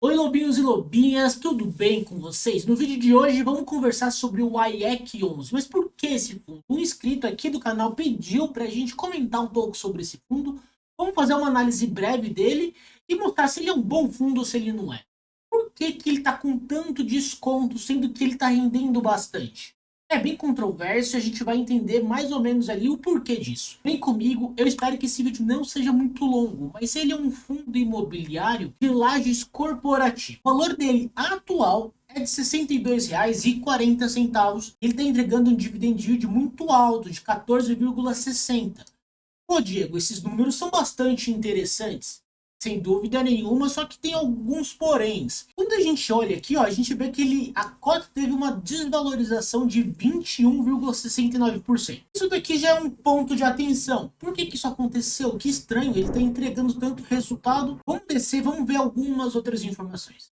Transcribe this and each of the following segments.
Oi, lobinhos e lobinhas, tudo bem com vocês? No vídeo de hoje vamos conversar sobre o IEC 11. Mas por que esse fundo? Um inscrito aqui do canal pediu para a gente comentar um pouco sobre esse fundo. Vamos fazer uma análise breve dele e mostrar se ele é um bom fundo ou se ele não é. Por que ele está com tanto desconto, sendo que ele está rendendo bastante? É bem controverso e a gente vai entender mais ou menos ali o porquê disso. Vem comigo, eu espero que esse vídeo não seja muito longo, mas ele é um fundo imobiliário de lajes corporativo. O valor dele atual é de R$ 62,40. Ele está entregando um dividend yield muito alto, de 14,60. Pô, Diego, esses números são bastante interessantes. Sem dúvida nenhuma, só que tem alguns poréns. Quando a gente olha aqui, ó, a gente vê que a cota teve uma desvalorização de 21,69%. Isso daqui já é um ponto de atenção. Por que isso aconteceu? Que estranho, ele está entregando tanto resultado. Vamos descer, vamos ver algumas outras informações.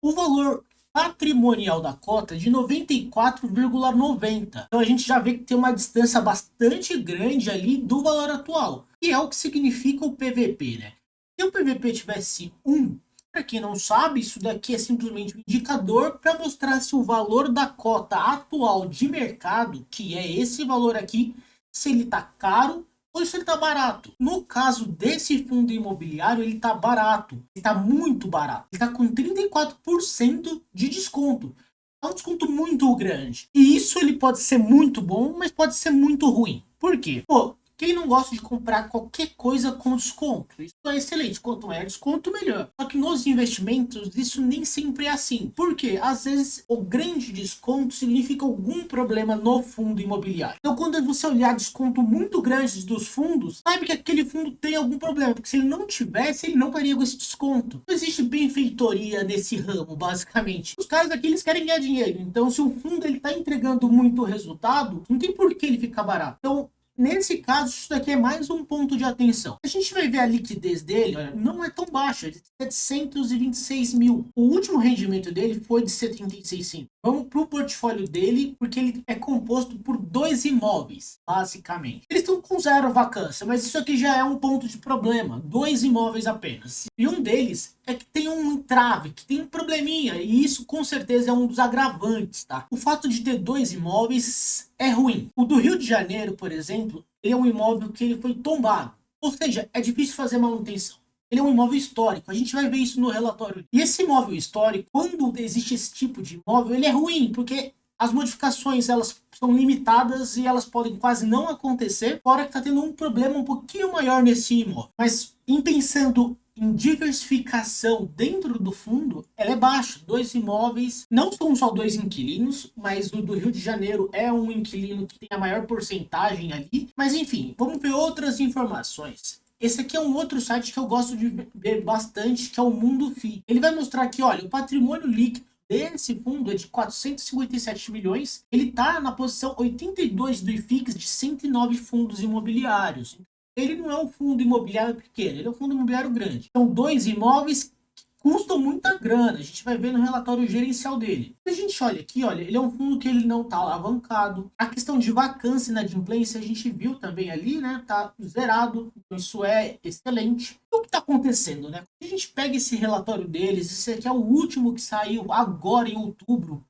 O valor patrimonial da cota é de 94,90. Então a gente já vê que tem uma distância bastante grande ali do valor atual. E é o que significa o PVP, né? Se o PVP tivesse 1, para quem não sabe, isso daqui é simplesmente um indicador para mostrar se o valor da cota atual de mercado, que é esse valor aqui, se ele está caro ou se ele está barato. No caso desse fundo imobiliário, ele está barato, ele está muito barato. Ele está com 34% de desconto. É um desconto muito grande. E isso ele pode ser muito bom, mas pode ser muito ruim. Por quê? Pô, quem não gosta de comprar qualquer coisa com desconto? Isso é excelente. Quanto maior desconto, melhor. Só que nos investimentos, isso nem sempre é assim. Por quê? Às vezes, o grande desconto significa algum problema no fundo imobiliário. Então, quando você olhar desconto muito grande dos fundos, sabe que aquele fundo tem algum problema. Porque se ele não tivesse, ele não faria com esse desconto. Não existe benfeitoria nesse ramo, basicamente. Os caras aqui, eles querem ganhar dinheiro. Então, se o fundo está entregando muito resultado, não tem por que ele ficar barato. Então, nesse caso, isso daqui é mais um ponto de atenção. A gente vai ver a liquidez dele, olha, não é tão baixa, é de 726 mil. O último rendimento dele foi de 76,5. Vamos para o portfólio dele, porque ele é composto por 2 imóveis, basicamente. Eles estão com 0 vacância, mas isso aqui já é um ponto de problema. 2 imóveis apenas. E um deles é que tem um entrave, que tem um probleminha, e isso com certeza é um dos agravantes, tá? O fato de ter 2 imóveis é ruim. O do Rio de Janeiro, por exemplo, ele é um imóvel que ele foi tombado. Ou seja, é difícil fazer manutenção. Ele é um imóvel histórico, a gente vai ver isso no relatório. E esse imóvel histórico, quando existe esse tipo de imóvel, ele é ruim, porque as modificações elas são limitadas e elas podem quase não acontecer, fora que está tendo um problema um pouquinho maior nesse imóvel. Mas em pensando em diversificação dentro do fundo, ela é baixa. 2 imóveis, não são só 2 inquilinos, mas o do Rio de Janeiro é um inquilino que tem a maior porcentagem ali. Mas enfim, vamos ver outras informações. Esse aqui é um outro site que eu gosto de ver bastante, que é o Mundo FI. Ele vai mostrar aqui, olha, o patrimônio líquido desse fundo é de 457 milhões. Ele está na posição 82 do IFIX de 109 fundos imobiliários. Ele não é um fundo imobiliário pequeno, ele é um fundo imobiliário grande. São 2 imóveis que custam muita grana. A gente vai ver no relatório gerencial dele. Se a gente olha aqui, olha, ele é um fundo que ele não está alavancado. A questão de vacância e inadimplência a gente viu também ali, né? Tá zerado. Então isso é excelente. E o que está acontecendo, né? A gente pega esse relatório deles, esse aqui é o último que saiu agora em outubro.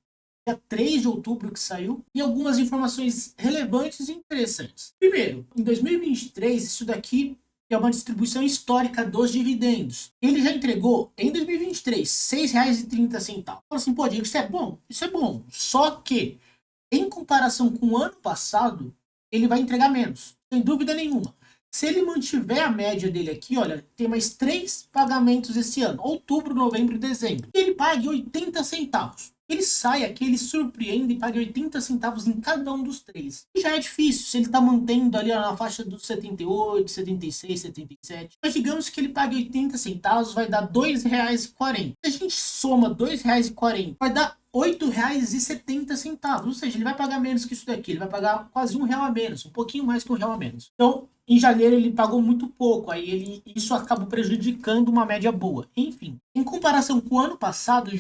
Dia 3 de outubro que saiu, e algumas informações relevantes e interessantes. Primeiro, em 2023, isso daqui é uma distribuição histórica dos dividendos. Ele já entregou, em 2023, R$ 6,30. Fala assim, pô, Diego, isso é bom? Isso é bom. Só que, em comparação com o ano passado, ele vai entregar menos, sem dúvida nenhuma. Se ele mantiver a média dele aqui, olha, tem mais 3 pagamentos esse ano, outubro, novembro e dezembro. E ele paga 80 centavos. Ele sai aqui, ele surpreende e paga 80 centavos em cada um dos 3. E já é difícil, se ele está mantendo ali na faixa dos 78, 76, 77. Mas digamos que ele pague 80 centavos, vai dar R$ 2,40. Se a gente soma R$ 2,40, vai dar R$ 8,70. Ou seja, ele vai pagar menos que isso daqui. Ele vai pagar quase R$ 1 a menos, um pouquinho mais que R$ 1 a menos. Então, em janeiro ele pagou muito pouco, aí isso acaba prejudicando uma média boa. Enfim, em comparação com o ano passado,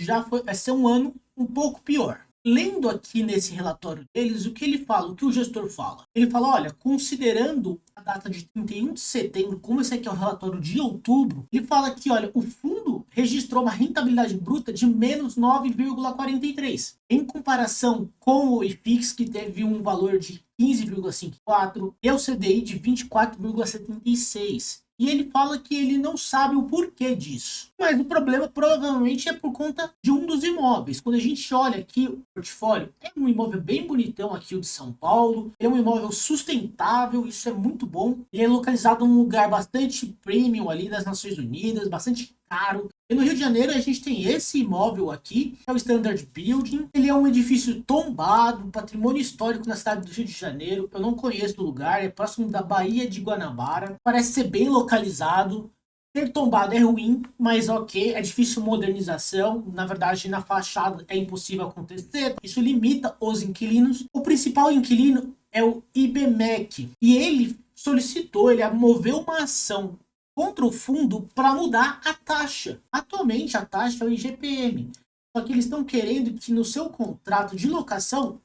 vai ser um ano um pouco pior. lendo aqui nesse relatório deles, o que ele fala, o que o gestor fala? Ele fala, olha, considerando a data de 31 de setembro, como esse aqui é o relatório de outubro, ele fala que, olha, o fundo registrou uma rentabilidade bruta de menos 9,43, em comparação com o IFIX, que teve um valor de 15,54, e o CDI de 24,76. E ele fala que ele não sabe o porquê disso. Mas o problema provavelmente é por conta de um dos imóveis. Quando a gente olha aqui o portfólio, é um imóvel bem bonitão aqui, o de São Paulo. É um imóvel sustentável, isso é muito bom. Ele é localizado num lugar bastante premium ali das Nações Unidas, bastante caro. E no Rio de Janeiro a gente tem esse imóvel aqui, que é o Standard Building. Ele é um edifício tombado, patrimônio histórico na cidade do Rio de Janeiro. Eu não conheço o lugar, é próximo da Baía de Guanabara. Parece ser bem localizado. Ter tombado é ruim, mas ok, é difícil modernização. Na verdade, na fachada é impossível acontecer. Isso limita os inquilinos. O principal inquilino é o IBMEC. E ele solicitou, ele moveu uma ação contra o fundo para mudar a taxa. Atualmente a taxa é o IGPM. Só que eles estão querendo que no seu contrato de locação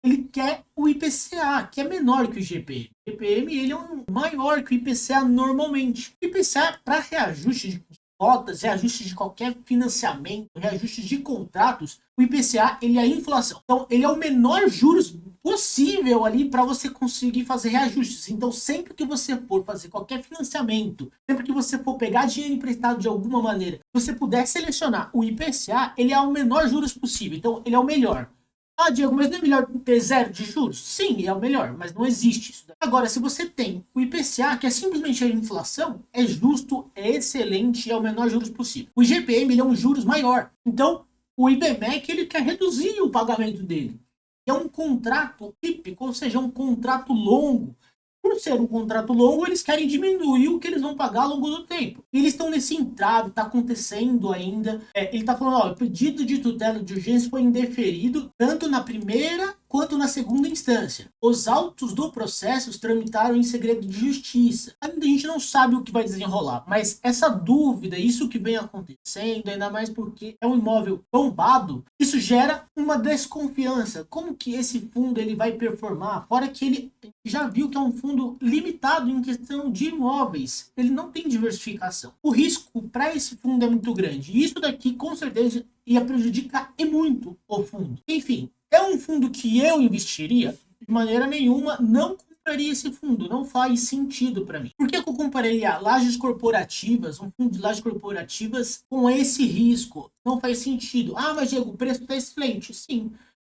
ele quer o IPCA, que é menor que o IGPM. O IGPM ele é maior que o IPCA normalmente. O IPCA para reajuste de cotas, reajuste de qualquer financiamento, reajuste de contratos, o IPCA ele é a inflação. Então ele é o menor juros possível ali para você conseguir fazer reajustes. Então sempre que você for fazer qualquer financiamento, sempre que você for pegar dinheiro emprestado de alguma maneira, você puder selecionar o IPCA, ele é o menor juros possível. Então ele é o melhor. Ah, Diego, mas não é melhor ter zero de juros? Sim, é o melhor, mas não existe isso. Agora, se você tem o IPCA, que é simplesmente a inflação, é justo, é excelente, é o menor juros possível. O IGPM ele é um juros maior. Então, o IBMEC ele quer reduzir o pagamento dele. É um contrato típico, ou seja, um contrato longo. Por ser um contrato longo, eles querem diminuir o que eles vão pagar ao longo do tempo. E eles estão nesse entrave, está acontecendo ainda. Ele está falando, ó, o pedido de tutela de urgência foi indeferido tanto na primeira quanto na segunda instância. Os autos do processo tramitaram em segredo de justiça. Ainda a gente não sabe o que vai desenrolar, mas essa dúvida, isso que vem acontecendo, ainda mais porque é um imóvel tombado, isso gera uma desconfiança. Como que esse fundo ele vai performar? Fora que ele já viu que é um fundo limitado em questão de imóveis. Ele não tem diversificação. O risco para esse fundo é muito grande. E isso daqui, com certeza, ia prejudicar e muito o fundo. Enfim, é um fundo que eu investiria? De maneira nenhuma, não compraria esse fundo. Não faz sentido para mim. Por que eu compraria lajes corporativas, um fundo de lajes corporativas com esse risco? Não faz sentido. Ah, mas Diego, o preço está excelente. Sim.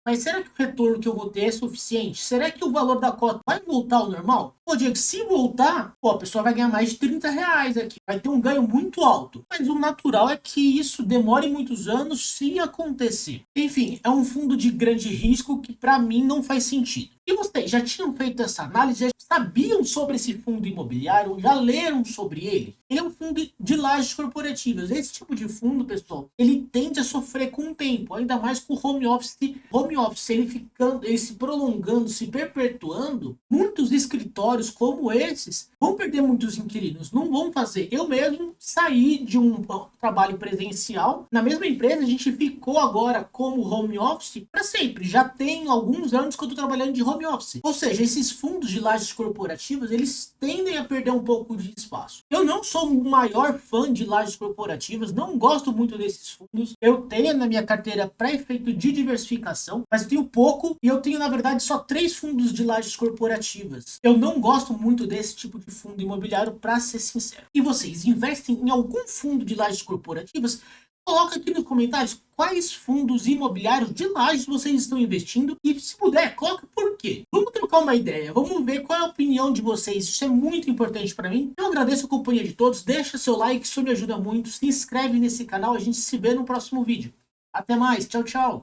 Mas será que o retorno que eu vou ter é suficiente? Será que o valor da cota vai voltar ao normal? Pô, Diego, se voltar, pô, a pessoa vai ganhar mais de 30 reais aqui. Vai ter um ganho muito alto. Mas o natural é que isso demore muitos anos se acontecer. Enfim, é um fundo de grande risco que para mim não faz sentido. E vocês já tinham feito essa análise? Já sabiam sobre esse fundo imobiliário? Já leram sobre ele? Ele é um fundo de lajes corporativas. Esse tipo de fundo, pessoal, ele tende a sofrer com o tempo, ainda mais com o home office. Home office, ele se prolongando, se perpetuando, muitos escritórios como esses vão perder muitos inquilinos, não vão fazer. Eu mesmo saí de um trabalho presencial, na mesma empresa a gente ficou agora como home office para sempre. Já tem alguns anos que eu estou trabalhando de home office. Ou seja, esses fundos de lajes corporativas, eles tendem a perder um pouco de espaço. Eu não sou o maior fã de lajes corporativas, não gosto muito desses fundos. Eu tenho na minha carteira para efeito de diversificação, mas eu tenho pouco e eu tenho, na verdade, só 3 fundos de lajes corporativas. Eu não gosto muito desse tipo de fundo imobiliário, para ser sincero. E vocês investem em algum fundo de lajes corporativas? Coloca aqui nos comentários quais fundos imobiliários de lajes vocês estão investindo e, se puder, coloca por quê. Vamos trocar uma ideia, vamos ver qual é a opinião de vocês. Isso é muito importante para mim. Eu agradeço a companhia de todos, deixa seu like, isso me ajuda muito. Se inscreve nesse canal, a gente se vê no próximo vídeo. Até mais, tchau, tchau.